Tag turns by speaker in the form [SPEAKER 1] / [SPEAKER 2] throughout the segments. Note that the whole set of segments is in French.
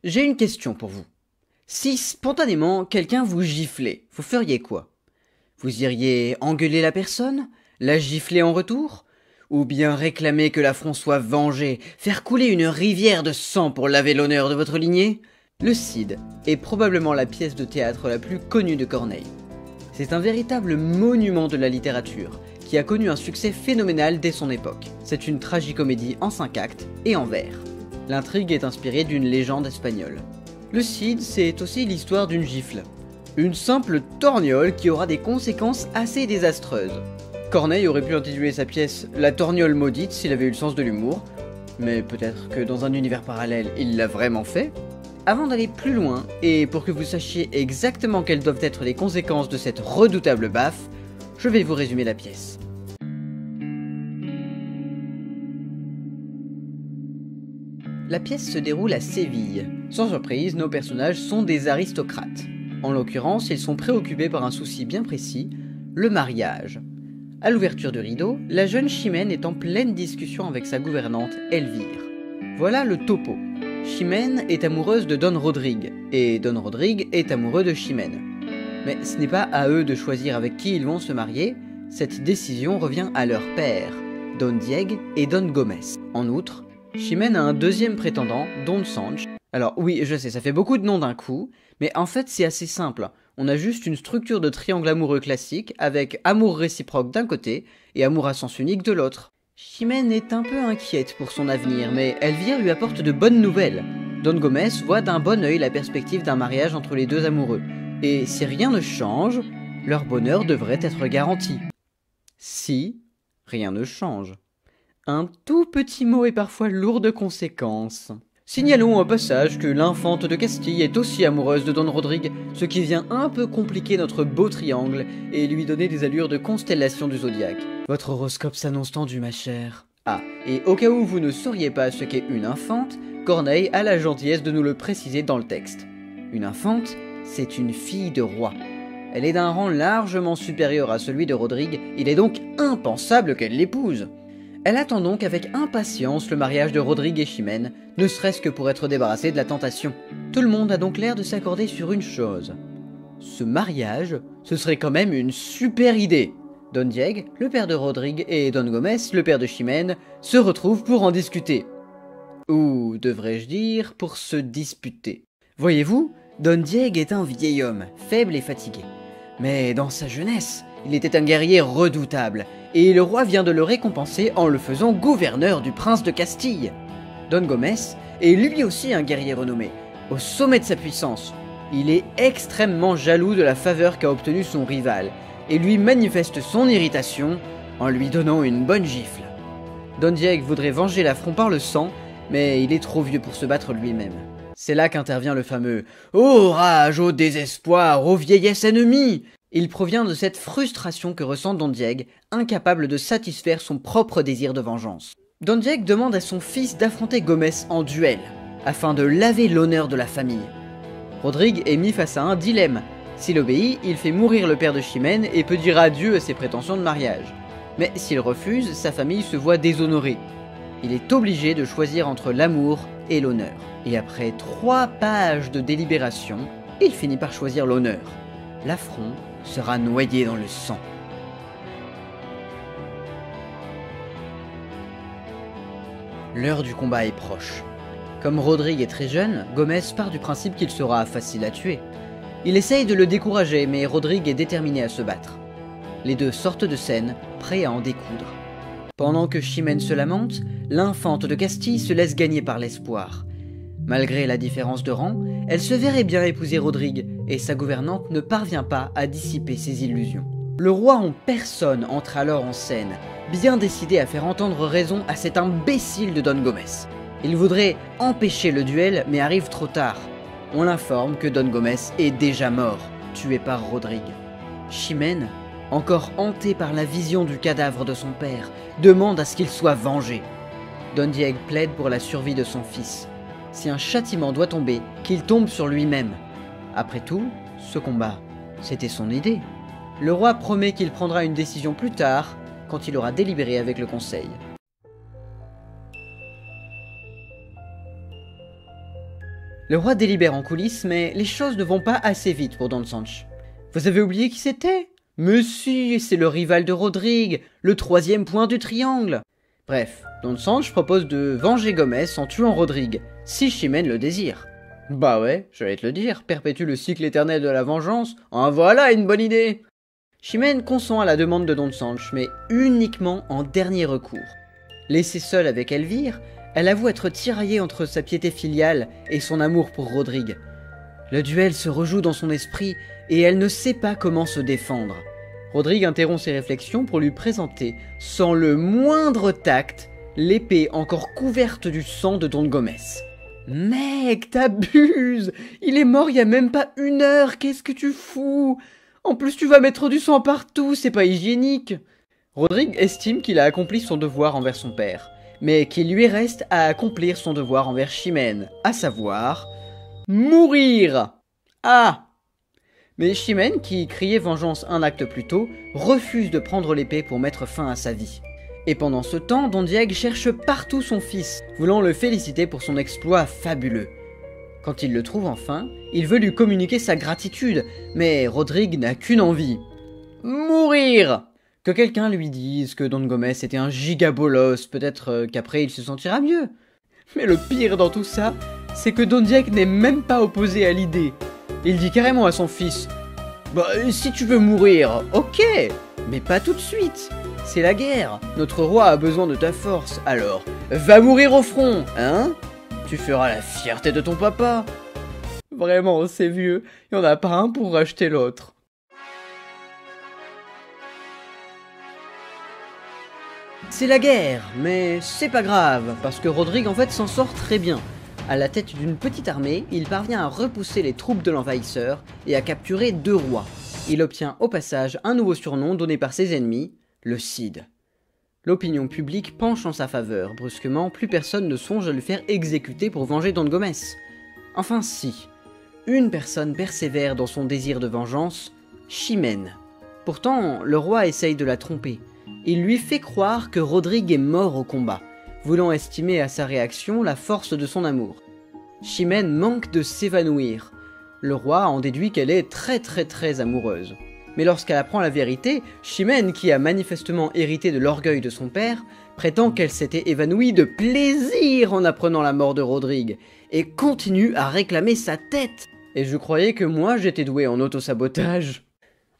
[SPEAKER 1] J'ai une question pour vous. Si spontanément quelqu'un vous giflait, vous feriez quoi? Vous iriez engueuler la personne? La gifler en retour? Ou bien réclamer que l'affront soit vengé, faire couler une rivière de sang pour laver l'honneur de votre lignée? Le Cid est probablement la pièce de théâtre la plus connue de Corneille. C'est un véritable monument de la littérature, qui a connu un succès phénoménal dès son époque. C'est une tragicomédie en 5 actes et en vers. L'intrigue est inspirée d'une légende espagnole. Le Cid, c'est aussi l'histoire d'une gifle. Une simple torgnole qui aura des conséquences assez désastreuses. Corneille aurait pu intituler sa pièce « La torgnole maudite » s'il avait eu le sens de l'humour, mais peut-être que dans un univers parallèle, il l'a vraiment fait. Avant d'aller plus loin, et pour que vous sachiez exactement quelles doivent être les conséquences de cette redoutable baffe, je vais vous résumer la pièce. La pièce se déroule à Séville. Sans surprise, nos personnages sont des aristocrates. En l'occurrence, ils sont préoccupés par un souci bien précis, le mariage. À l'ouverture du rideau, la jeune Chimène est en pleine discussion avec sa gouvernante, Elvire. Voilà le topo. Chimène est amoureuse de Don Rodrigue, et Don Rodrigue est amoureux de Chimène. Mais ce n'est pas à eux de choisir avec qui ils vont se marier, cette décision revient à leur père, Don Diego et Don Gomez. En outre, Chimène a un deuxième prétendant, Don Sanche. Alors oui, je sais, ça fait beaucoup de noms d'un coup, mais en fait c'est assez simple. On a juste une structure de triangle amoureux classique, avec amour réciproque d'un côté, et amour à sens unique de l'autre. Chimène est un peu inquiète pour son avenir, mais Elvire lui apporte de bonnes nouvelles. Don Gomez voit d'un bon œil la perspective d'un mariage entre les deux amoureux, et si rien ne change, leur bonheur devrait être garanti. Si rien ne change. Un tout petit mot est parfois lourd de conséquences. Signalons au passage que l'infante de Castille est aussi amoureuse de Don Rodrigue, ce qui vient un peu compliquer notre beau triangle et lui donner des allures de constellation du zodiaque. Votre horoscope s'annonce tendu, ma chère. Ah, et au cas où vous ne sauriez pas ce qu'est une infante, Corneille a la gentillesse de nous le préciser dans le texte. Une infante, c'est une fille de roi. Elle est d'un rang largement supérieur à celui de Rodrigue, il est donc impensable qu'elle l'épouse. Elle attend donc avec impatience le mariage de Rodrigue et Chimène, ne serait-ce que pour être débarrassée de la tentation. Tout le monde a donc l'air de s'accorder sur une chose. Ce mariage, ce serait quand même une super idée. Don Diego, le père de Rodrigue, et Don Gomez, le père de Chimène, se retrouvent pour en discuter. Ou, devrais-je dire, pour se disputer. Voyez-vous, Don Diego est un vieil homme, faible et fatigué. Mais dans sa jeunesse, il était un guerrier redoutable, et le roi vient de le récompenser en le faisant gouverneur du prince de Castille. Don Gomez est lui aussi un guerrier renommé, au sommet de sa puissance. Il est extrêmement jaloux de la faveur qu'a obtenue son rival, et lui manifeste son irritation en lui donnant une bonne gifle. Don Diego voudrait venger l'affront par le sang, mais il est trop vieux pour se battre lui-même. C'est là qu'intervient le fameux « Ô rage, ô désespoir, ô vieillesse ennemie !» Il provient de cette frustration que ressent Don Diego, incapable de satisfaire son propre désir de vengeance. Don Diego demande à son fils d'affronter Gomez en duel, afin de laver l'honneur de la famille. Rodrigue est mis face à un dilemme. S'il obéit, il fait mourir le père de Chimène et peut dire adieu à ses prétentions de mariage. Mais s'il refuse, sa famille se voit déshonorée. Il est obligé de choisir entre l'amour et l'honneur. Et après 3 pages de délibération, il finit par choisir l'honneur. L'affront sera noyé dans le sang. L'heure du combat est proche. Comme Rodrigue est très jeune, Gomez part du principe qu'il sera facile à tuer. Il essaye de le décourager, mais Rodrigue est déterminé à se battre. Les deux sortent de scène, prêts à en découdre. Pendant que Chimène se lamente, l'infante de Castille se laisse gagner par l'espoir. Malgré la différence de rang, elle se verrait bien épouser Rodrigue, et sa gouvernante ne parvient pas à dissiper ses illusions. Le roi en personne entre alors en scène, bien décidé à faire entendre raison à cet imbécile de Don Gomez. Il voudrait empêcher le duel, mais arrive trop tard. On l'informe que Don Gomez est déjà mort, tué par Rodrigue. Chimène, encore hantée par la vision du cadavre de son père, demande à ce qu'il soit vengé. Don Diego plaide pour la survie de son fils. Si un châtiment doit tomber, qu'il tombe sur lui-même. Après tout, ce combat, c'était son idée. Le roi promet qu'il prendra une décision plus tard, quand il aura délibéré avec le conseil. Le roi délibère en coulisses, mais les choses ne vont pas assez vite pour Don Sanche. Vous avez oublié qui c'était? Mais si, c'est le rival de Rodrigue, le 3e point du triangle. Bref, Don Sanche propose de venger Gomez en tuant Rodrigue, si Chimène le désire. Bah ouais, j'allais te le dire, perpétue le cycle éternel de la vengeance, en voilà une bonne idée. Chimène consent à la demande de Don Sanche, mais uniquement en dernier recours. Laissée seule avec Elvire, elle avoue être tiraillée entre sa piété filiale et son amour pour Rodrigue. Le duel se rejoue dans son esprit et elle ne sait pas comment se défendre. Rodrigue interrompt ses réflexions pour lui présenter, sans le moindre tact, l'épée encore couverte du sang de Don Gomez. « Mec, t'abuses! Il est mort il y a même pas 1 heure, qu'est-ce que tu fous? En plus tu vas mettre du sang partout, c'est pas hygiénique !» Rodrigue estime qu'il a accompli son devoir envers son père, mais qu'il lui reste à accomplir son devoir envers Chimène, à savoir... mourir! Ah! Mais Chimène, qui criait vengeance un acte plus tôt, refuse de prendre l'épée pour mettre fin à sa vie. Et pendant ce temps, Don Diego cherche partout son fils, voulant le féliciter pour son exploit fabuleux. Quand il le trouve enfin, il veut lui communiquer sa gratitude, mais Rodrigue n'a qu'une envie. Mourir! Que quelqu'un lui dise que Don Gomez était un gigabolos, peut-être qu'après il se sentira mieux. Mais le pire dans tout ça, c'est que Don Diego n'est même pas opposé à l'idée. Il dit carrément à son fils « Bah, si tu veux mourir, ok, mais pas tout de suite. C'est la guerre, notre roi a besoin de ta force, alors va mourir au front, hein? Tu feras la fierté de ton papa. » Vraiment, c'est vieux, il n'y en a pas un pour racheter l'autre. C'est la guerre, mais c'est pas grave, parce que Rodrigue en fait s'en sort très bien. À la tête d'une petite armée, il parvient à repousser les troupes de l'envahisseur et à capturer 2 rois. Il obtient au passage un nouveau surnom donné par ses ennemis, le Cid. L'opinion publique penche en sa faveur, brusquement plus personne ne songe à le faire exécuter pour venger Don Gomez. Enfin si, une personne persévère dans son désir de vengeance, Chimène. Pourtant, le roi essaye de la tromper. Il lui fait croire que Rodrigue est mort au combat, voulant estimer à sa réaction la force de son amour. Chimène manque de s'évanouir. Le roi en déduit qu'elle est très amoureuse. Mais lorsqu'elle apprend la vérité, Chimène, qui a manifestement hérité de l'orgueil de son père, prétend qu'elle s'était évanouie de plaisir en apprenant la mort de Rodrigue, et continue à réclamer sa tête. Et je croyais que moi j'étais doué en autosabotage.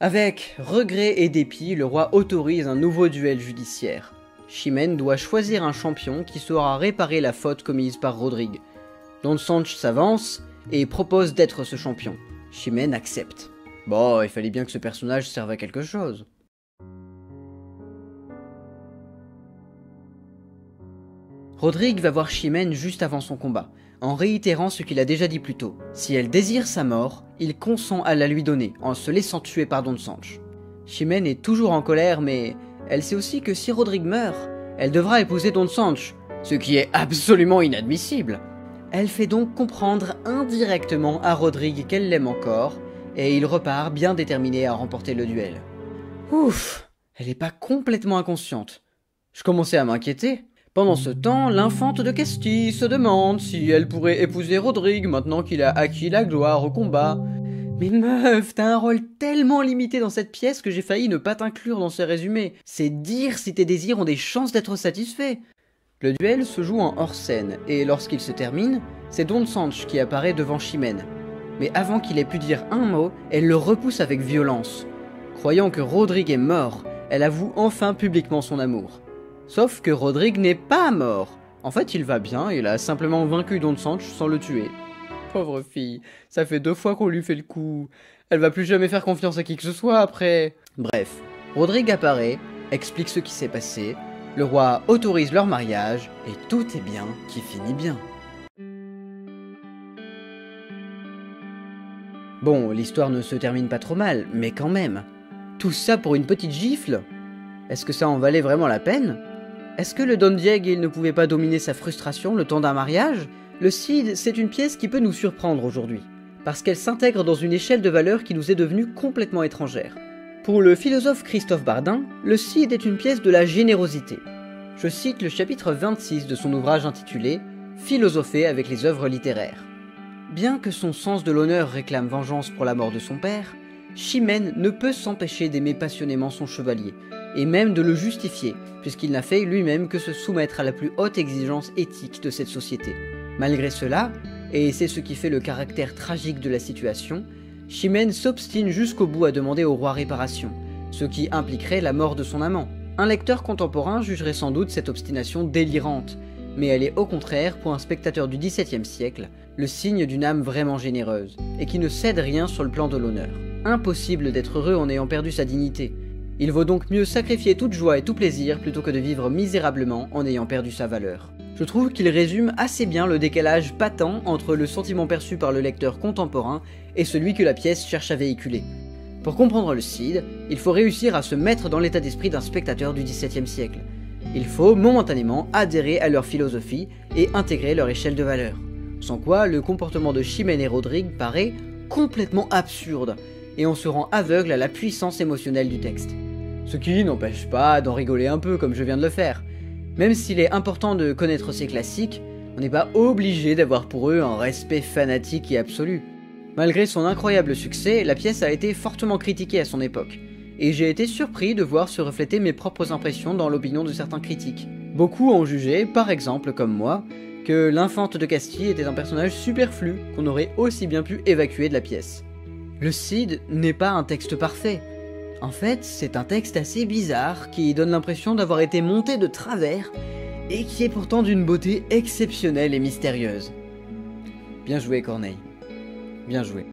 [SPEAKER 1] Avec regret et dépit, le roi autorise un nouveau duel judiciaire. Chimène doit choisir un champion qui saura réparer la faute commise par Rodrigue. Don Sanche s'avance et propose d'être ce champion. Chimène accepte. Bon, il fallait bien que ce personnage serve à quelque chose. Rodrigue va voir Chimène juste avant son combat, en réitérant ce qu'il a déjà dit plus tôt. Si elle désire sa mort, il consent à la lui donner, en se laissant tuer par Don Sanche. Chimène est toujours en colère, mais elle sait aussi que si Rodrigue meurt, elle devra épouser Don Sanche, ce qui est absolument inadmissible. Elle fait donc comprendre indirectement à Rodrigue qu'elle l'aime encore, et il repart bien déterminé à remporter le duel. Ouf, elle n'est pas complètement inconsciente. Je commençais à m'inquiéter. Pendant ce temps, l'infante de Castille se demande si elle pourrait épouser Rodrigue maintenant qu'il a acquis la gloire au combat. Mais meuf, t'as un rôle tellement limité dans cette pièce que j'ai failli ne pas t'inclure dans ce résumé. C'est dire si tes désirs ont des chances d'être satisfaits. Le duel se joue en hors-scène, et lorsqu'il se termine, c'est Don Sanche qui apparaît devant Chimène. Mais avant qu'il ait pu dire un mot, elle le repousse avec violence. Croyant que Rodrigue est mort, elle avoue enfin publiquement son amour. Sauf que Rodrigue n'est pas mort. En fait, il va bien, il a simplement vaincu Don Sanche sans le tuer. Pauvre fille, ça fait 2 fois qu'on lui fait le coup. Elle va plus jamais faire confiance à qui que ce soit après. Bref, Rodrigue apparaît, explique ce qui s'est passé, le roi autorise leur mariage, et tout est bien qui finit bien. Bon, l'histoire ne se termine pas trop mal, mais quand même. Tout ça pour une petite gifle? Est-ce que ça en valait vraiment la peine? Est-ce que le Don Diego il ne pouvait pas dominer sa frustration le temps d'un mariage? Le Cid, c'est une pièce qui peut nous surprendre aujourd'hui, parce qu'elle s'intègre dans une échelle de valeurs qui nous est devenue complètement étrangère. Pour le philosophe Christophe Bardin, le Cid est une pièce de la générosité. Je cite le chapitre 26 de son ouvrage intitulé « Philosopher avec les œuvres littéraires ». Bien que son sens de l'honneur réclame vengeance pour la mort de son père, Chimène ne peut s'empêcher d'aimer passionnément son chevalier, et même de le justifier, puisqu'il n'a fait lui-même que se soumettre à la plus haute exigence éthique de cette société. Malgré cela, et c'est ce qui fait le caractère tragique de la situation, Chimène s'obstine jusqu'au bout à demander au roi réparation, ce qui impliquerait la mort de son amant. Un lecteur contemporain jugerait sans doute cette obstination délirante, mais elle est au contraire, pour un spectateur du XVIIe siècle, le signe d'une âme vraiment généreuse, et qui ne cède rien sur le plan de l'honneur. Impossible d'être heureux en ayant perdu sa dignité. Il vaut donc mieux sacrifier toute joie et tout plaisir plutôt que de vivre misérablement en ayant perdu sa valeur. Je trouve qu'il résume assez bien le décalage patent entre le sentiment perçu par le lecteur contemporain et celui que la pièce cherche à véhiculer. Pour comprendre le Cid, il faut réussir à se mettre dans l'état d'esprit d'un spectateur du XVIIe siècle. Il faut momentanément adhérer à leur philosophie et intégrer leur échelle de valeurs. Sans quoi, le comportement de Chimène et Rodrigue paraît complètement absurde, et on se rend aveugle à la puissance émotionnelle du texte. Ce qui n'empêche pas d'en rigoler un peu comme je viens de le faire. Même s'il est important de connaître ces classiques, on n'est pas obligé d'avoir pour eux un respect fanatique et absolu. Malgré son incroyable succès, la pièce a été fortement critiquée à son époque, et j'ai été surpris de voir se refléter mes propres impressions dans l'opinion de certains critiques. Beaucoup ont jugé, par exemple comme moi, que l'infante de Castille était un personnage superflu qu'on aurait aussi bien pu évacuer de la pièce. Le Cid n'est pas un texte parfait. En fait, c'est un texte assez bizarre qui donne l'impression d'avoir été monté de travers et qui est pourtant d'une beauté exceptionnelle et mystérieuse. Bien joué Corneille. Bien joué.